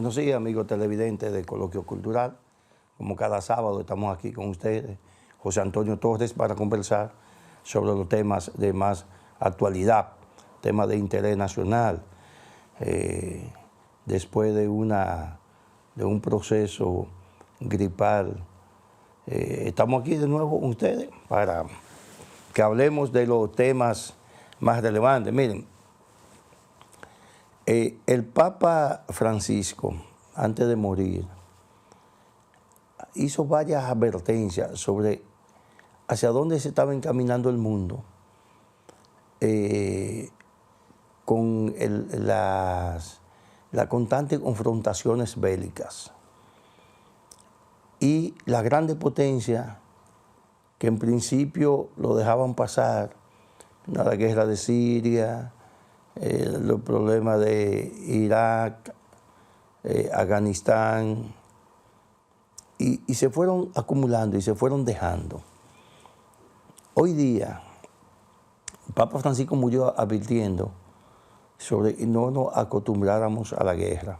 Buenos días, amigos televidentes de Coloquio Cultural. Como cada sábado estamos aquí con ustedes, José Antonio Torres, para conversar sobre los temas de más actualidad, temas de interés nacional. Después de un proceso gripal, estamos aquí de nuevo con ustedes para que hablemos de los temas más relevantes. Miren, el Papa Francisco, antes de morir, hizo varias advertencias sobre hacia dónde se estaba encaminando el mundo con las constantes confrontaciones bélicas y las grandes potencias que en principio lo dejaban pasar, la guerra de Siria, los problemas de Irak, Afganistán, y se fueron acumulando y se fueron dejando. Hoy día, el Papa Francisco murió advirtiendo sobre que no nos acostumbráramos a la guerra.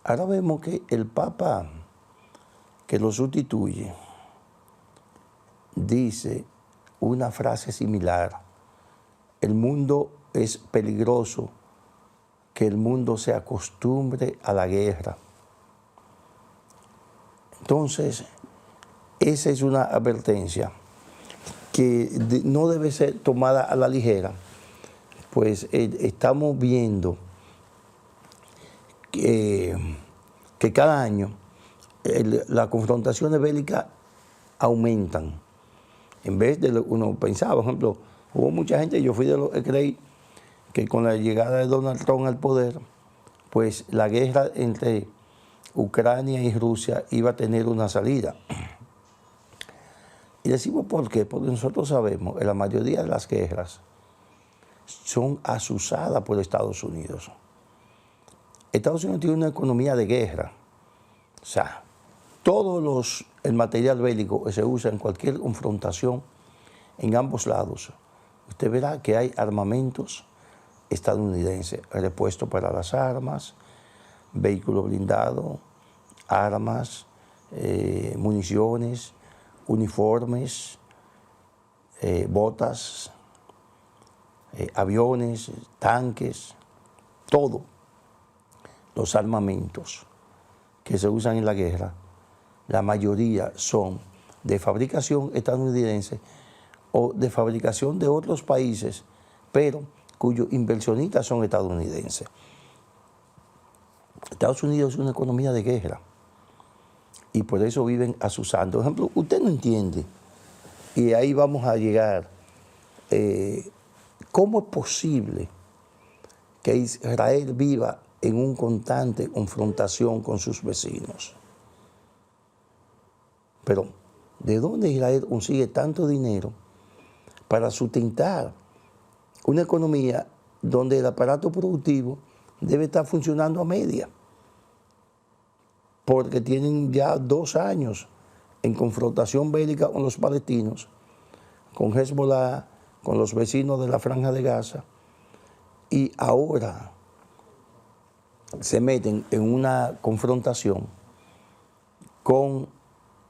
Ahora vemos que el Papa que lo sustituye dice una frase similar: el mundo es peligroso, que el mundo se acostumbre a la guerra. Entonces, esa es una advertencia que no debe ser tomada a la ligera, pues estamos viendo que cada año las confrontaciones bélicas aumentan. En vez de lo que uno pensaba, por ejemplo, hubo mucha gente, yo fui de los que creí que con la llegada de Donald Trump al poder, pues la guerra entre Ucrania y Rusia iba a tener una salida. Y decimos ¿por qué? Porque nosotros sabemos que la mayoría de las guerras son asusadas por Estados Unidos. Estados Unidos tiene una economía de guerra. O sea, el material bélico que se usa en cualquier confrontación en ambos lados, usted verá que hay armamentos estadounidenses, repuestos para las armas, vehículos blindados, armas, municiones, uniformes, botas, aviones, tanques, todo. Los armamentos que se usan en la guerra, la mayoría son de fabricación estadounidense o de fabricación de otros países, pero cuyos inversionistas son estadounidenses. Estados Unidos es una economía de guerra y por eso viven asusando. Por ejemplo, usted no entiende, y ahí vamos a llegar, ¿cómo es posible que Israel viva en una constante confrontación con sus vecinos? Pero, ¿de dónde Israel consigue tanto dinero para sustentar una economía donde el aparato productivo debe estar funcionando a media? Porque tienen ya 2 años en confrontación bélica con los palestinos, con Hezbollah, con los vecinos de la Franja de Gaza, y ahora se meten en una confrontación con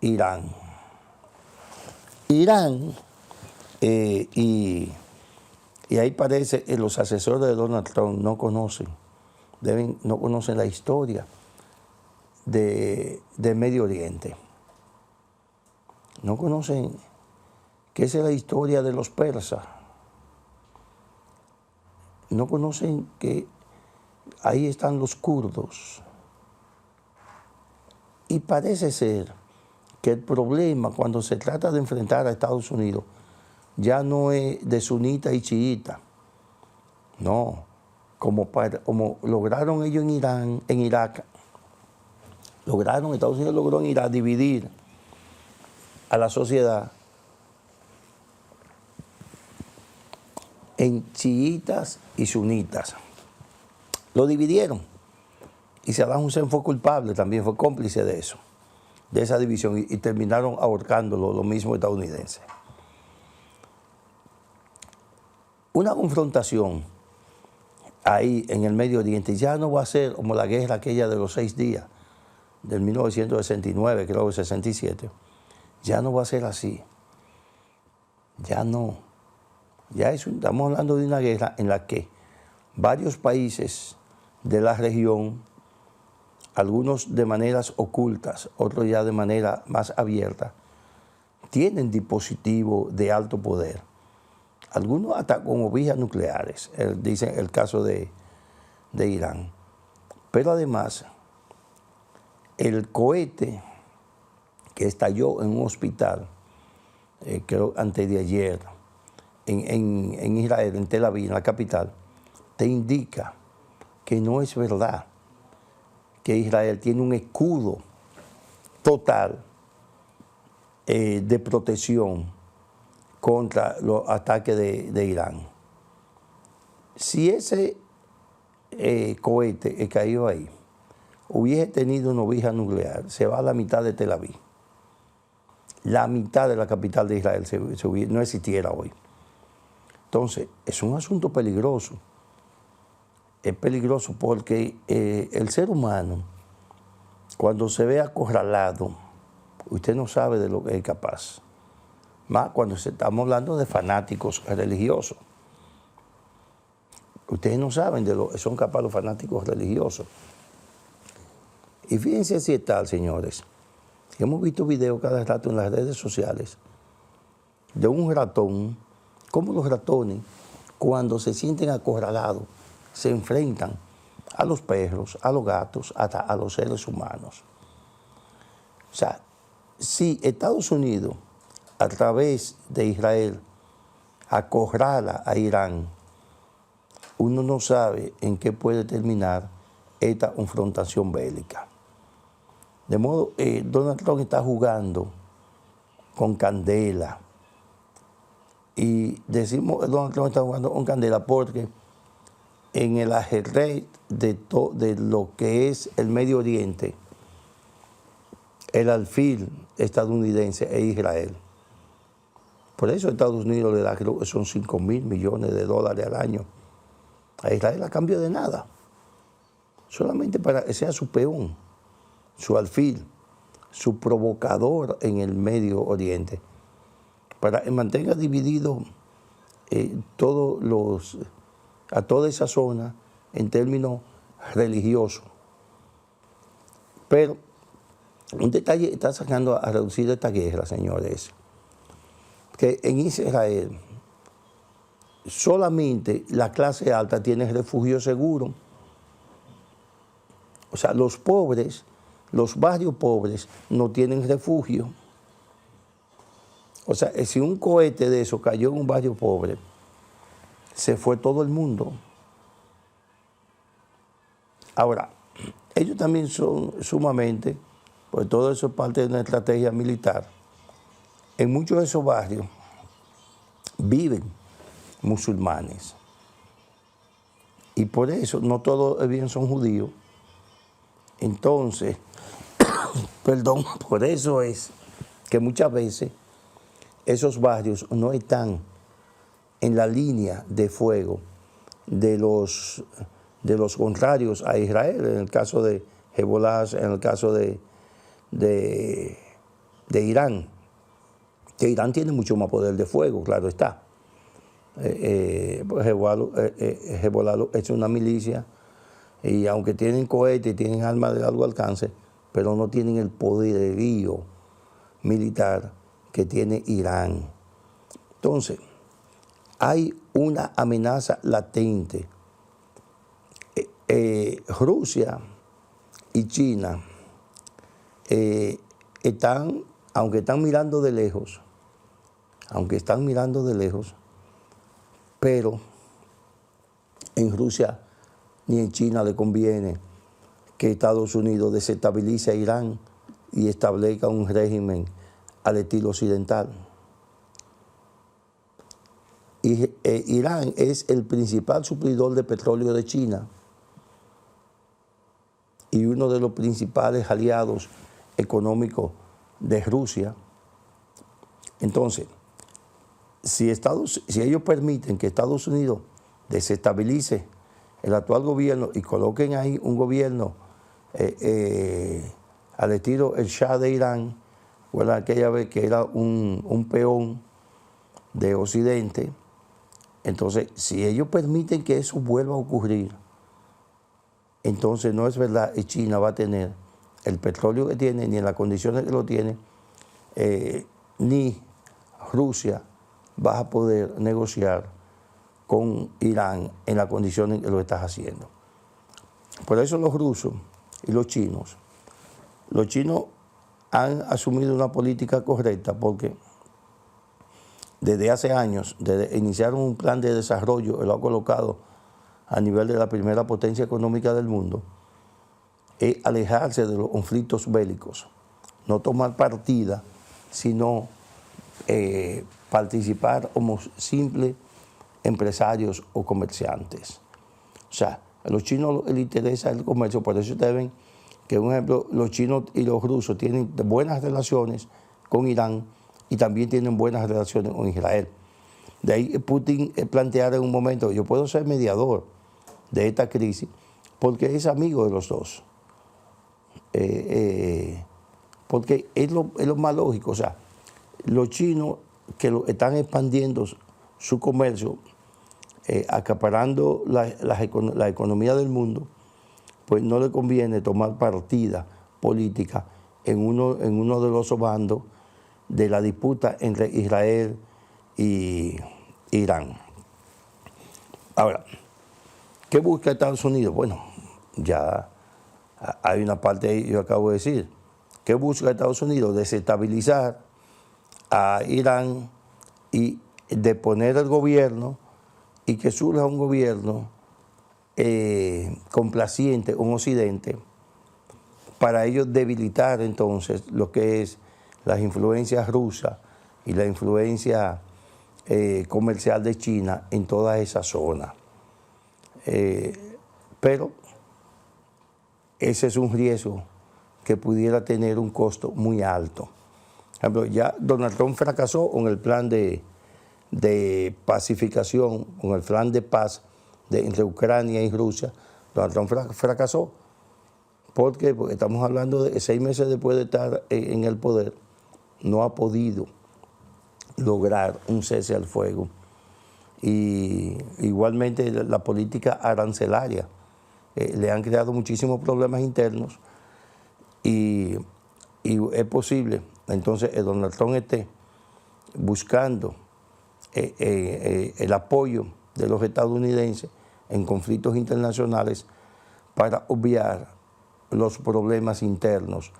Irán. Irán, y ahí parece que los asesores de Donald Trump no conocen la historia de Medio Oriente. No conocen qué es la historia de los persas. No conocen que ahí están los kurdos. Y parece ser que el problema cuando se trata de enfrentar a Estados Unidos ya no es de sunita y chiita. No, como lograron ellos en Irak, Estados Unidos logró en Irak dividir a la sociedad en chiitas y sunitas. Lo dividieron. Y Saddam Hussein fue culpable, también fue cómplice de eso, de esa división, y terminaron ahorcándolo, los mismos estadounidenses. Una confrontación ahí en el Medio Oriente. Ya no va a ser como la guerra aquella de los 6 días, del 1969, creo que 67. Ya no va a ser así. Ya no. Ya estamos hablando de una guerra en la que varios países de la región, algunos de maneras ocultas, otros ya de manera más abierta, tienen dispositivos de alto poder. Algunos hasta con ovejas nucleares, dicen el caso de Irán. Pero además, el cohete que estalló en un hospital, creo antes de ayer, en Israel, en Tel Aviv, en la capital, te indica que no es verdad que Israel tiene un escudo total de protección contra los ataques de Irán. Si ese cohete cayó ahí, hubiese tenido una oveja nuclear, se va a la mitad de Tel Aviv. La mitad de la capital de Israel no existiera hoy. Entonces, es un asunto peligroso. Es peligroso porque el ser humano, cuando se ve acorralado, usted no sabe de lo que es capaz. Más cuando estamos hablando de fanáticos religiosos. Ustedes no saben de lo que son capaces los fanáticos religiosos. Y fíjense si es tal, señores. Hemos visto videos cada rato en las redes sociales de un ratón, como los ratones, cuando se sienten acorralados, se enfrentan a los perros, a los gatos, hasta a los seres humanos. O sea, si Estados Unidos, a través de Israel, acorrala a Irán, uno no sabe en qué puede terminar esta confrontación bélica. De modo, Donald Trump está jugando con candela. Y decimos que Donald Trump está jugando con candela porque en el ajedrez de lo que es el Medio Oriente, el alfil estadounidense es Israel. Por eso Estados Unidos le da, creo que son 5.000 millones de dólares al año a Israel a cambio de nada. Solamente para que sea su peón, su alfil, su provocador en el Medio Oriente, para que mantenga dividido a toda esa zona en términos religiosos. Pero un detalle está sacando a reducir esta guerra, señores, que en Israel solamente la clase alta tiene refugio seguro. O sea, los pobres, los barrios pobres no tienen refugio. O sea, si un cohete de eso cayó en un barrio pobre, se fue todo el mundo. Ahora, ellos también son sumamente, pues todo eso es parte de una estrategia militar. En muchos de esos barrios viven musulmanes. Y por eso no todos bien son judíos. Entonces, perdón, por eso es que muchas veces esos barrios no están en la línea de fuego de los contrarios a Israel, en el caso de Hezbollah, en el caso de Irán, que Irán tiene mucho más poder de fuego, claro está. Hezbollah es una milicia y aunque tienen cohetes y tienen armas de largo alcance, pero no tienen el poderío militar que tiene Irán. Entonces, hay una amenaza latente. Rusia y China aunque están mirando de lejos, pero en Rusia ni en China le conviene que Estados Unidos desestabilice a Irán y establezca un régimen al estilo occidental. Irán es el principal suplidor de petróleo de China y uno de los principales aliados económicos de Rusia. Entonces, si ellos permiten que Estados Unidos desestabilice el actual gobierno y coloquen ahí un gobierno al estilo el Shah de Irán, ¿verdad? Aquella vez que era un peón de Occidente. Entonces, si ellos permiten que eso vuelva a ocurrir, entonces no es verdad que China va a tener el petróleo que tiene, ni en las condiciones que lo tiene, ni Rusia va a poder negociar con Irán en las condiciones que lo estás haciendo. Por eso los rusos y los chinos han asumido una política correcta porque desde hace años, desde iniciaron un plan de desarrollo, lo ha colocado a nivel de la primera potencia económica del mundo, es alejarse de los conflictos bélicos, no tomar partida, sino participar como simples empresarios o comerciantes. O sea, a los chinos les interesa el comercio, por eso ustedes ven que, por ejemplo, los chinos y los rusos tienen buenas relaciones con Irán y también tienen buenas relaciones con Israel. De ahí Putin planteara en un momento, yo puedo ser mediador de esta crisis porque es amigo de los dos. Porque es lo más lógico. O sea, los chinos que están expandiendo su comercio, acaparando la economía del mundo, pues no le conviene tomar partida política en uno de los bandos de la disputa entre Israel y Irán. Ahora, ¿qué busca Estados Unidos? Bueno, ya hay una parte ahí, yo acabo de decir. ¿Qué busca Estados Unidos? Desestabilizar a Irán y deponer el gobierno y que surja un gobierno complaciente con Occidente para ellos debilitar entonces lo que es las influencias rusas y la influencia comercial de China en toda esa zona. Pero ese es un riesgo que pudiera tener un costo muy alto. Por ejemplo, ya Donald Trump fracasó con el plan de pacificación, con el plan de paz entre Ucrania y Rusia. Donald Trump fracasó. ¿Por qué? Porque estamos hablando de 6 meses después de estar en el poder, no ha podido lograr un cese al fuego. Y igualmente la política arancelaria le han creado muchísimos problemas internos y es posible entonces Donald Trump esté buscando el apoyo de los estadounidenses en conflictos internacionales para obviar los problemas internos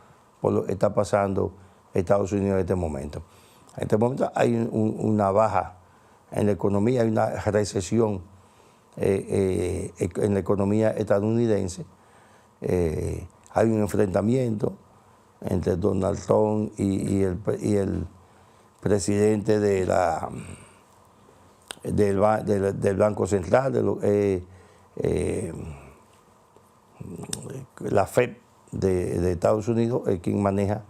por lo que está pasando Estados Unidos en este momento. En este momento hay una baja en la economía, hay una recesión en la economía estadounidense, hay un enfrentamiento entre Donald Trump y el presidente del Banco Central, la Fed de Estados Unidos, es quien maneja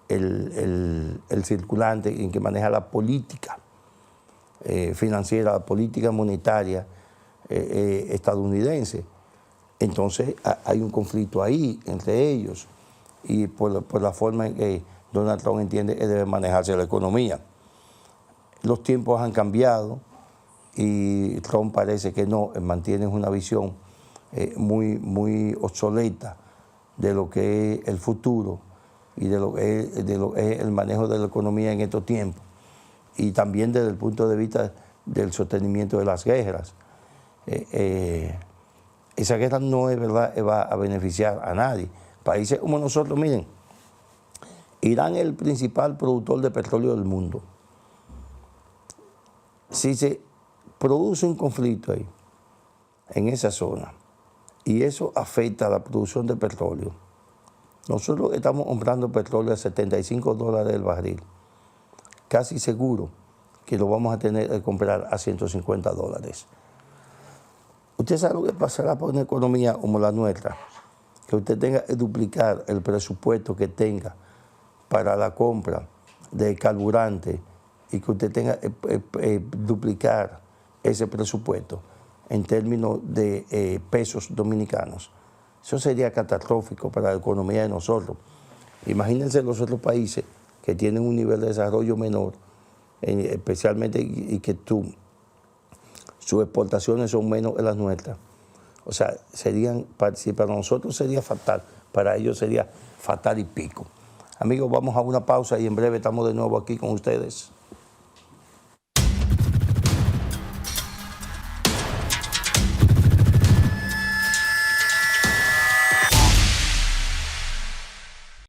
el circulante, quien maneja la política financiera, la política monetaria estadounidense. Entonces hay un conflicto ahí entre ellos y por la forma en que Donald Trump entiende que debe manejarse la economía. Los tiempos han cambiado y Trump parece que no, mantiene una visión muy obsoleta de lo que es el futuro y de lo que es el manejo de la economía en estos tiempos, y también desde el punto de vista del sostenimiento de las guerras. Esa guerra no es verdad que va a beneficiar a nadie. Países como nosotros, miren, Irán es el principal productor de petróleo del mundo. Si se produce un conflicto ahí, en esa zona, y eso afecta a la producción de petróleo, nosotros estamos comprando petróleo a $75 el barril. Casi seguro que lo vamos a tener que comprar a $150. Usted sabe lo que pasará por una economía como la nuestra, que usted tenga que duplicar el presupuesto que tenga para la compra de carburante y que usted tenga que duplicar ese presupuesto. en términos de pesos dominicanos. Eso sería catastrófico para la economía de nosotros. Imagínense los otros países que tienen un nivel de desarrollo menor, especialmente y que sus exportaciones son menos que las nuestras. O sea, si para nosotros sería fatal, para ellos sería fatal y pico. Amigos, vamos a una pausa y en breve estamos de nuevo aquí con ustedes.